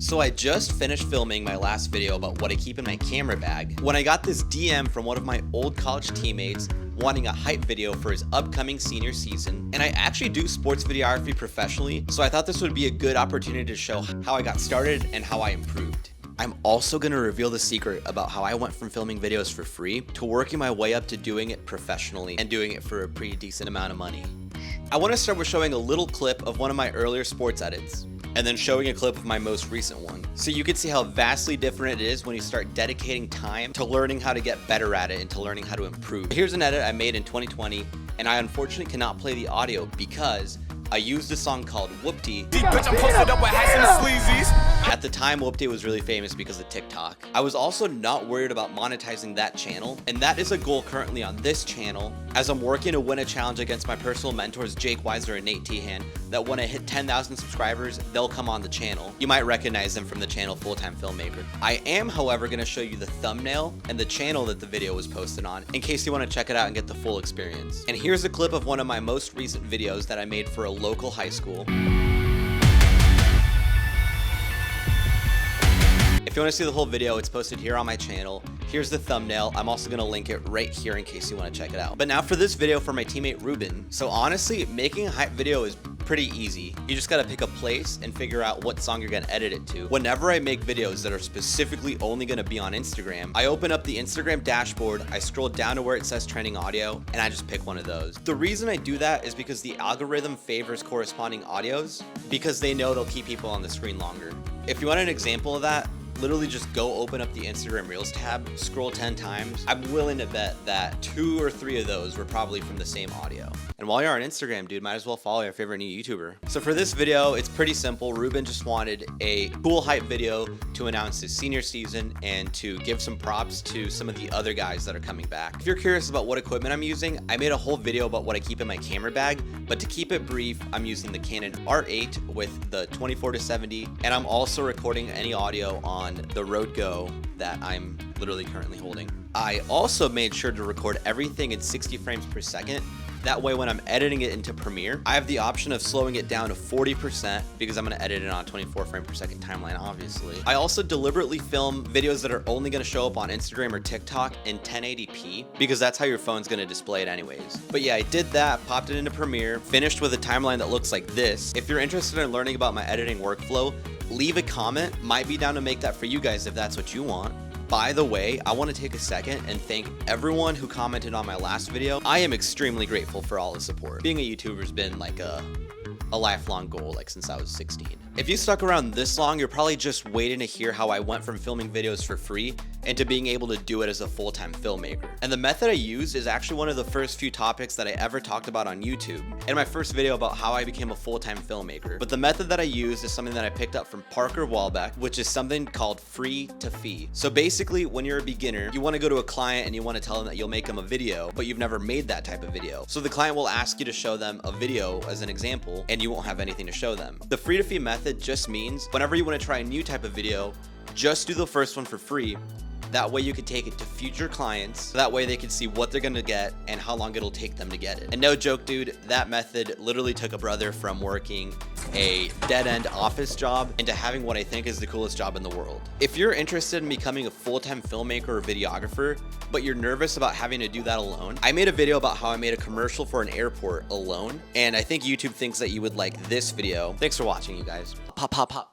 So I just finished filming my last video about what I keep in my camera bag when I got this DM from one of my old college teammates wanting a hype video for his upcoming senior season. And I actually do sports videography professionally, so I thought this would be a good opportunity to show how I got started and how I improved. I'm also going to reveal the secret about how I went from filming videos for free to working my way up to doing it professionally and doing it for a pretty decent amount of money. I want to start with showing a little clip of one of my earlier sports edits, and then showing a clip of my most recent one, so you can see how vastly different it is when you start dedicating time to learning how to get better at it and to learning how to improve. Here's an edit I made in 2020, and I unfortunately cannot play the audio because I used a song called Whoopty. At the time, Whoopty was really famous because of TikTok. I was also not worried about monetizing that channel, and that is a goal currently on this channel, as I'm working to win a challenge against my personal mentors Jake Weiser and Nate Tehan, that when I hit 10,000 subscribers, they'll come on the channel. You might recognize them from the channel Full-Time Filmmaker. I am, however, going to show you the thumbnail and the channel that the video was posted on, in case you want to check it out and get the full experience. And here's a clip of one of my most recent videos that I made for a local high school. If you want to see the whole video, it's posted here on my channel. Here's the thumbnail. I'm also going to link it right here in case you want to check it out. But now for this video for my teammate Ruben. So honestly, making a hype video is pretty easy. You just got to pick a place and figure out what song you're going to edit it to. Whenever I make videos that are specifically only going to be on Instagram, I open up the Instagram dashboard, I scroll down to where it says trending audio, and I just pick one of those. The reason I do that is because the algorithm favors corresponding audios because they know they'll keep people on the screen longer. If you want an example of that, literally just go open up the Instagram Reels tab, scroll 10 times. I'm willing to bet that 2 or 3 of those were probably from the same audio. And while you're on Instagram, dude, might as well follow your favorite new YouTuber. So for this video, it's pretty simple. Ruben just wanted a cool hype video to announce his senior season and to give some props to some of the other guys that are coming back. If you're curious about what equipment I'm using, I made a whole video about what I keep in my camera bag, but to keep it brief, I'm using the Canon R8 with the 24-70, and I'm also recording any audio on the Rode Go that I'm literally currently holding. I also made sure to record everything in 60 frames per second. That way when I'm editing it into Premiere, I have the option of slowing it down to 40% because I'm going to edit it on a 24 frame per second timeline, obviously. I also deliberately film videos that are only going to show up on Instagram or TikTok in 1080p because that's how your phone's going to display it anyways. But yeah, I did that, popped it into Premiere, finished with a timeline that looks like this. If you're interested in learning about my editing workflow, leave a comment. Might be down to make that for you guys if that's what you want. By the way, I want to take a second and thank everyone who commented on my last video. I am extremely grateful for all the support. Being a YouTuber has been like a lifelong goal, like since I was 16. If you stuck around this long, you're probably just waiting to hear how I went from filming videos for free into being able to do it as a full-time filmmaker. And the method I used is actually one of the first few topics that I ever talked about on YouTube in my first video about how I became a full-time filmmaker. But the method that I used is something that I picked up from Parker Walbeck, which is something called free to fee. So basically, when you're a beginner, you want to go to a client and you want to tell them that you'll make them a video, but you've never made that type of video. So the client will ask you to show them a video as an example, and you won't have anything to show them. The free to fee method just means whenever you want to try a new type of video, just do the first one for free. That way you can take it to future clients. That way they can see what they're gonna get and how long it'll take them to get it. And no joke, dude, that method literally took a brother from working a dead-end office job into having what I think is the coolest job in the world. If you're interested in becoming a full-time filmmaker or videographer, but you're nervous about having to do that alone, I made a video about how I made a commercial for an airport alone, and I think YouTube thinks that you would like this video. Thanks for watching, you guys. Pop, pop, pop.